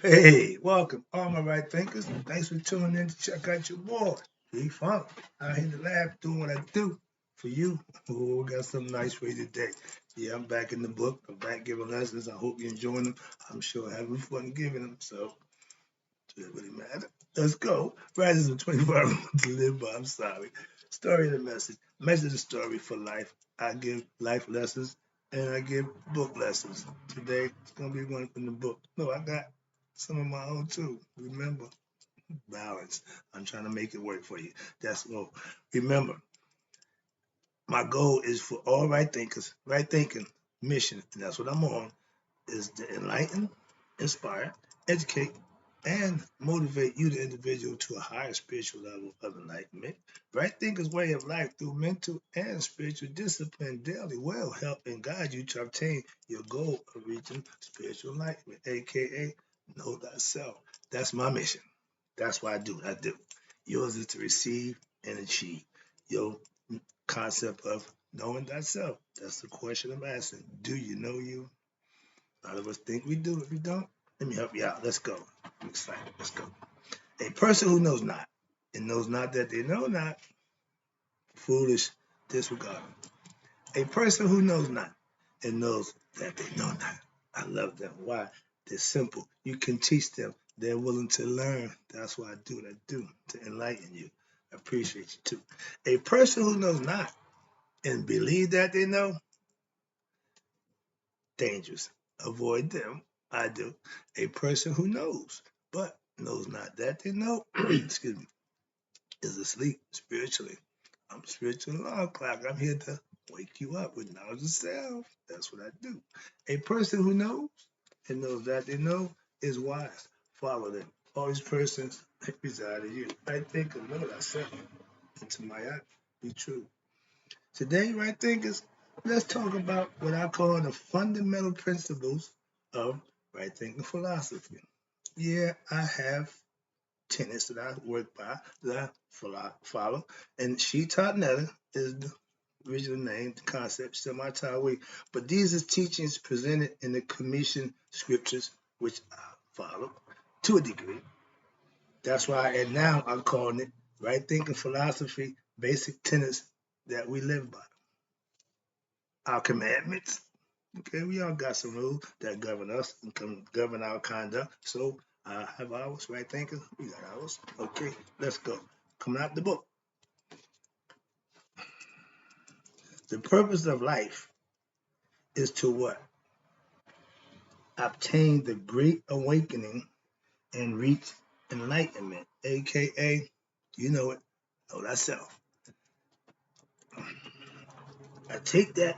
Hey, welcome, all my right thinkers. Thanks for tuning in to check out your boy, G Funk. Out here in the lab doing what I do for you. Oh, got something nice for you today. Yeah, I'm back in the book. I'm back giving lessons. I hope you're enjoying them. I'm sure having fun giving them. So, does it really matter? Let's go. Rises of 24 hours to live by. I'm sorry. Story of the message. Message the story for life. I give life lessons and I give book lessons. Today, it's going to be one from the book. No, I got some of my own too. Remember, balance. I'm trying to make it work for you. That's all. Remember, my goal is for all right thinkers, right thinking mission, and that's what I'm on, is to enlighten, inspire, educate, and motivate you, the individual, to a higher spiritual level of enlightenment. Right thinkers' way of life through mental and spiritual discipline daily will help and guide you to obtain your goal of reaching spiritual enlightenment, aka know thyself. That's my mission. That's what I do. I do. Yours is to receive and achieve your concept of knowing thyself. That's the question I'm asking. Do you know you? A lot of us think we do. If we don't, let me help you out. Let's go. I'm excited. Let's go. A person who knows not and knows not that they know not, foolish, disregard. A person who knows not and knows that they know not. I love them. Why? They're simple. You can teach them. They're willing to learn. That's why I do what I do, to enlighten you. I appreciate you too. A person who knows not and believe that they know, dangerous. Avoid them. I do. A person who knows, but knows not that they know, excuse me, is asleep spiritually. I'm spiritual alarm clock. I'm here to wake you up with knowledge of self. That's what I do. A person who knows and knows that they know is wise. Follow them. All these persons reside in you. I think and know thyself. And to my eye, be true. Today, right thinkers, let's talk about what I call the fundamental principles of right thinking philosophy. Yeah, I have tenets that I work by, that I follow, and Shetaut is the original name, the concept, semi-Tawi. But these are teachings presented in the commission scriptures, which I follow to a degree. That's why, and now I'm calling it right thinking philosophy, basic tenets that we live by. Our commandments. Okay, we all got some rules that govern us and can govern our conduct. So I have ours, right thinkers? We got ours. Okay, let's go. Coming out the book. The purpose of life is to what? Obtain the great awakening and reach enlightenment, aka, you know it, know thyself. I take that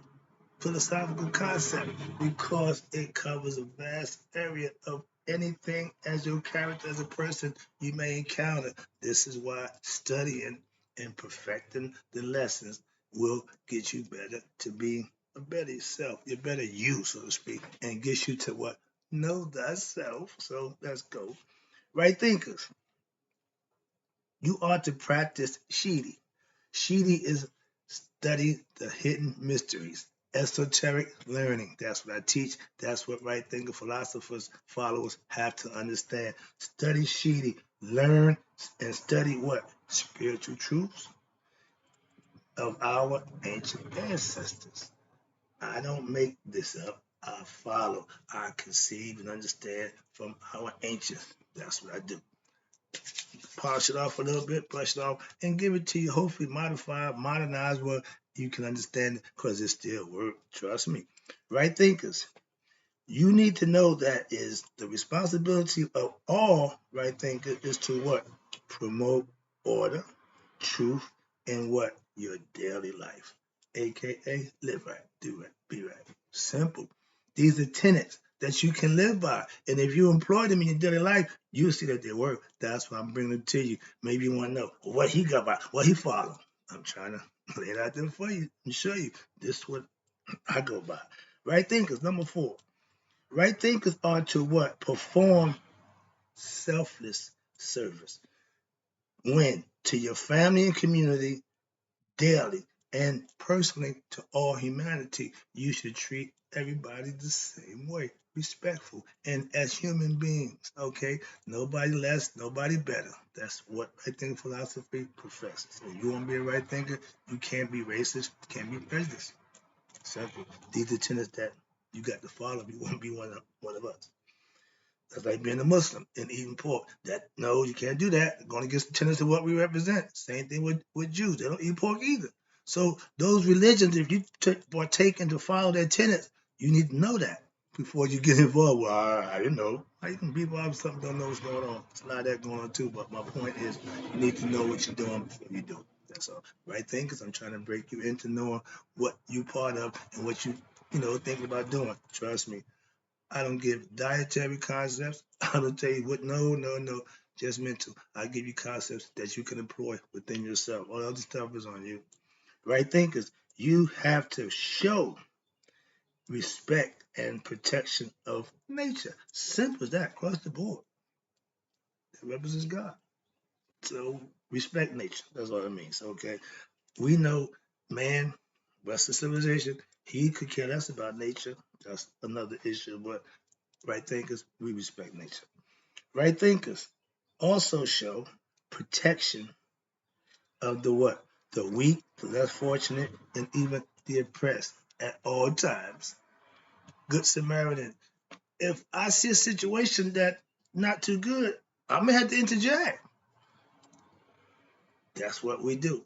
philosophical concept because it covers a vast area of anything as your character as a person you may encounter. This is why studying and perfecting the lessons will get you better to be a better self, your better you, so to speak, and gets you to what? Know thyself. So let's go. Right thinkers, you ought to practice Shidi. Shidi is study the hidden mysteries, esoteric learning. That's what I teach. That's what right thinking philosophers, followers have to understand. Study Shidi, learn and study what? Spiritual truths of our ancient ancestors. I don't make this up. I follow. I conceive and understand from our ancients. That's what I do. Polish it off a little bit, brush it off, and give it to you. Hopefully, modified, modernized, where you can understand it because it still works. Trust me. Right thinkers, you need to know that is the responsibility of all right thinkers is to what? Promote order, truth, and what? Your daily life. AKA live right, do right, be right. Simple. These are tenets that you can live by. And if you employ them in your daily life, you'll see that they work. That's why I'm bringing them to you. Maybe you want to know what he got by, what he follow. I'm trying to lay it out there for you and show you this is what I go by. Right thinkers, number 4. Right thinkers are to what? Perform selfless service. When? To your family and community daily and personally to all humanity. You should treat everybody the same way. respectful, and as human beings, okay, nobody less, nobody better. That's what right thinking philosophy professes. If you want to be a right thinker, you can't be racist, can't be prejudiced. Simple. These are tenets that you got to follow if you want to be one of us. That's like being a Muslim and eating pork. That no, you can't do that. Going against the tenets of what we represent. Same thing with Jews. They don't eat pork either. So those religions, if you partake and to follow their tenets, you need to know that before you get involved. Well, I didn't know. How you can be involved with something don't know what's going on? It's a lot of that going on too. But my point is, you need to know what you're doing before you do it. That's all. Right thing, because I'm trying to break you into knowing what you part of and what you thinking about doing. Trust me. I don't give dietary concepts. I don't tell you what, no, just mental. I give you concepts that you can employ within yourself. All other stuff is on you. Right thinkers, you have to show respect and protection of nature. Simple as that, across the board. It represents God. So respect nature. That's all it means. Okay. We know man, Western civilization, he could care less about nature. That's another issue. But right thinkers, we respect nature. Right thinkers also show protection of the what? The weak, the less fortunate, and even the oppressed at all times. Good Samaritan. If I see a situation that not too good, I may have to interject. That's what we do.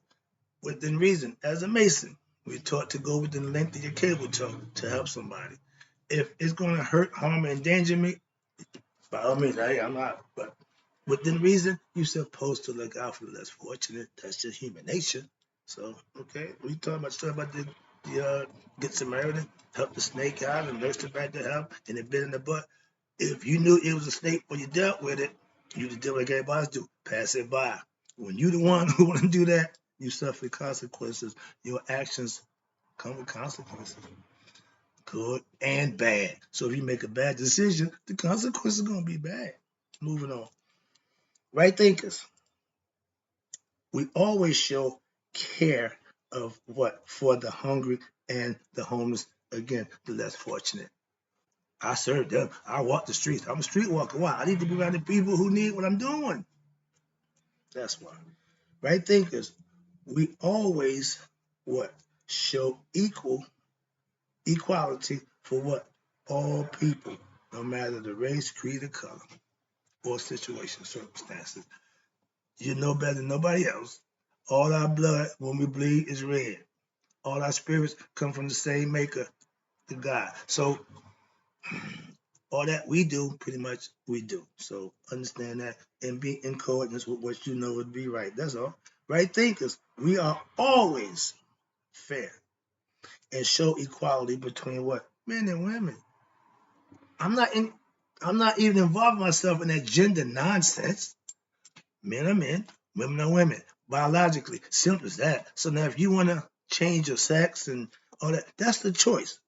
Within reason, as a Mason, we're taught to go within the length of your cable tow to help somebody. If it's going to hurt, harm, and endanger me, by all means, I'm not. But within reason, you're supposed to look out for the less fortunate. That's just human nature. So, okay, we talking about the Good Samaritan, help the snake out and nurse it back to health, and it bit in the butt. If you knew it was a snake when you dealt with it, you just did like everybody else do, pass it by. When you the one who want to do that, you suffer consequences. Your actions come with consequences, good and bad. So if you make a bad decision, the consequences are going to be bad. Moving on. Right thinkers, we always show care of what? For the hungry and the homeless, again, the less fortunate. I serve them. I walk the streets. I'm a streetwalker. Why? I need to be around the people who need what I'm doing. That's why. Right thinkers, we always what? Show equality for what? All people, no matter the race, creed, or color, or situation, circumstances. You know better than nobody else. All our blood, when we bleed, is red. All our spirits come from the same maker, the God. So all that we do, pretty much we do. So understand that and be in coordinates with what you know would be right. That's all. Right thinkers, we are always fair and show equality between what? Men and women. I'm not in I'm not even involving myself in that gender nonsense. Men are men, women are women, biologically. Simple as that. So now if you want to change your sex and all that, that's the choice.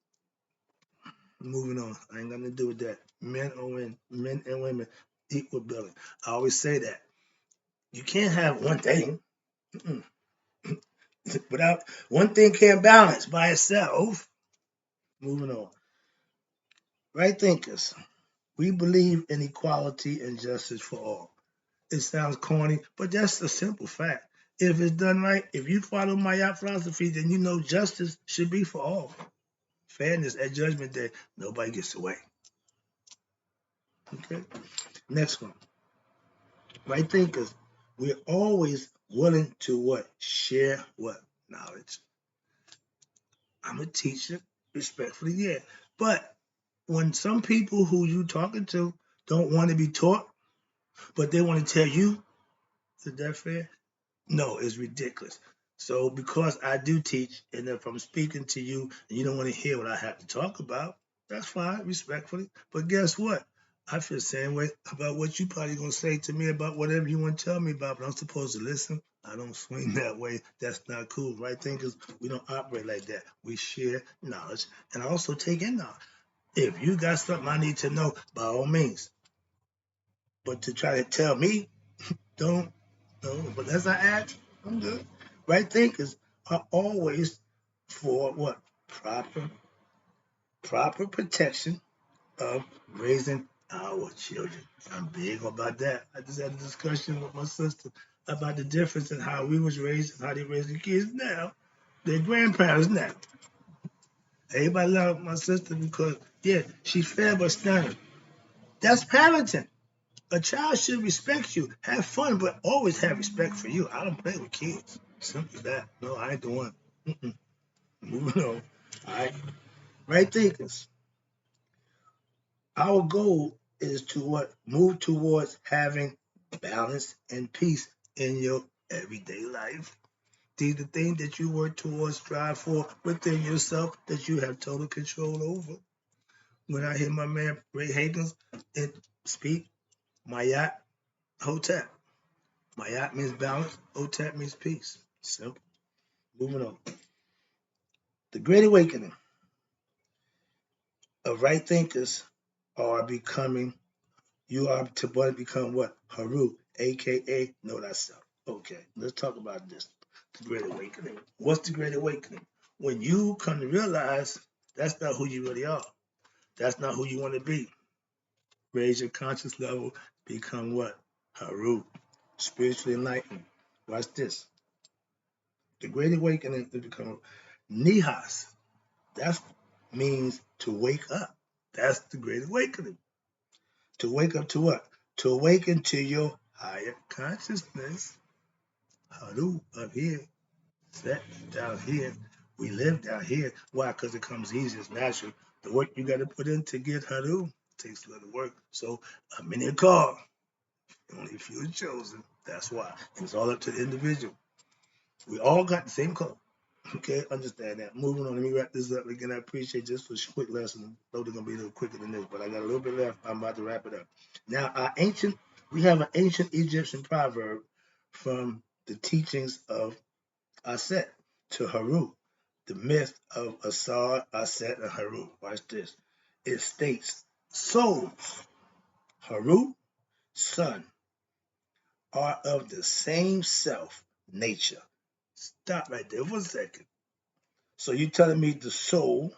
Moving on. I ain't got nothing to do with that. Men and women, equal billing. I always say that. You can't have one thing. Without one thing can't balance by itself. Moving on. Right thinkers. We believe in equality and justice for all. It sounds corny, but that's a simple fact. If it's done right, if you follow my philosophy, then you know justice should be for all. Fairness at Judgment Day, nobody gets away. Okay. Next one. Right thinkers, we're always willing to what? Share what? Knowledge. I'm a teacher, respectfully, yeah. But when some people who you talking to don't want to be taught, but they want to tell you, is that fair? No, it's ridiculous. So because I do teach, and if I'm speaking to you and you don't want to hear what I have to talk about, that's fine, respectfully. But guess what? I feel the same way about what you probably gonna say to me about whatever you want to tell me about, but I'm supposed to listen. I don't swing that way. That's not cool. Right thinkers, we don't operate like that. We share knowledge and also take in knowledge. If you got something I need to know, by all means. But to try to tell me, don't. No, but as I ask, I'm good. Right thinkers are always for what? Proper protection of raising our children. I'm big about that. I just had a discussion with my sister about the difference in how we was raised and how they raise the kids now. They're grandparents now. Everybody love my sister because, yeah, she's fair but stern. That's parenting. A child should respect you, have fun, but always have respect for you. I don't play with kids. Simple as that. No, I ain't the one. Mm-mm. Moving on. All right. Right thinkers. Our goal is to what? Move towards having balance and peace in your everyday life. These are the things that you work towards, strive for within yourself that you have total control over. When I hear my man Ray Hagans speak, Mayat Hotep. Mayat means balance, Hotep means peace. Simple. Moving on. The Great Awakening of right thinkers are becoming, you are to become what? Haru, aka know thyself. Okay, let's talk about this. The Great Awakening. What's the Great Awakening? When you come to realize that's not who you really are. That's not who you want to be. Raise your conscious level, become what? Haru, spiritually enlightened. Watch this. The Great Awakening to become Nihas. That means to wake up. That's the Great Awakening. To wake up to what? To awaken to your higher consciousness. Haru up here, set down here. We live down here. Why? Because it comes easy. It's natural. The work you got to put in to get Haru takes a little work. So I'm in a car. Only a few are chosen. That's why. And it's all up to the individual. We all got the same color. Okay, understand that. Moving on, let me wrap this up again. I appreciate just for a quick lesson. Though they're gonna be a little quicker than this, but I got a little bit left. I'm about to wrap it up. Now, we have an ancient Egyptian proverb from the teachings of Aset to Haru, the myth of Asar, Aset, and Haru. Watch this. It states, souls, Haru, sun, are of the same self nature. Stop right there for a second. So you telling me the soul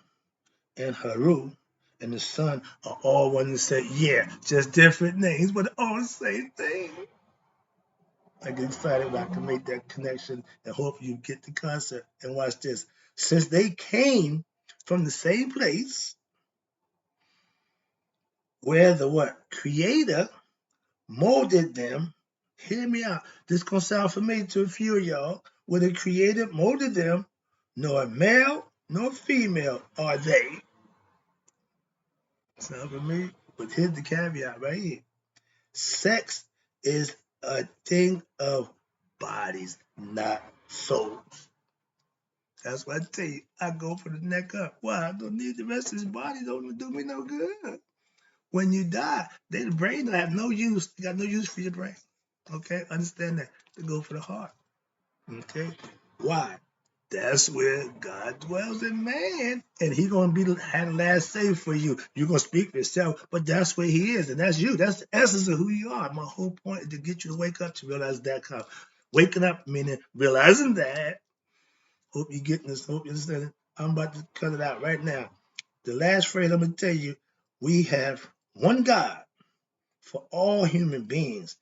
and Haru and the sun are all one and the same? Yeah, just different names, but all the same thing. I get excited when I can make that connection and hope you get the concept. And watch this. Since they came from the same place where the what? Creator molded them. Hear me out. This gonna sound familiar to a few of y'all. Where the Creator molded them, nor male nor female are they. Sound familiar? But here's the caveat right here. Sex is a thing of bodies, not souls. That's why I tell you, I go for the neck up. Why? I don't need the rest of his body. Don't do me no good. When you die, the brain don't have no use. You got no use for your brain. Okay? Understand that. They go for the heart. Okay? Why? That's where God dwells in man, and He's gonna have the last say for you. You're gonna speak for yourself, but that's where He is, and that's you. That's the essence of who you are. My whole point is to get you to wake up to realize that kind. Waking up meaning realizing that. Hope you're getting this. Hope you understand it. I'm about to cut it out right now. The last phrase I'm gonna tell you: we have one God for all human beings.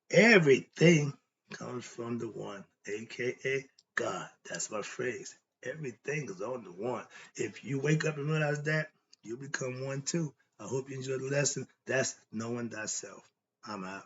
Everything comes from the one, aka God. That's my phrase. Everything is on the one. If you wake up and realize that, you become one too. I hope you enjoyed the lesson. That's knowing thyself. I'm out.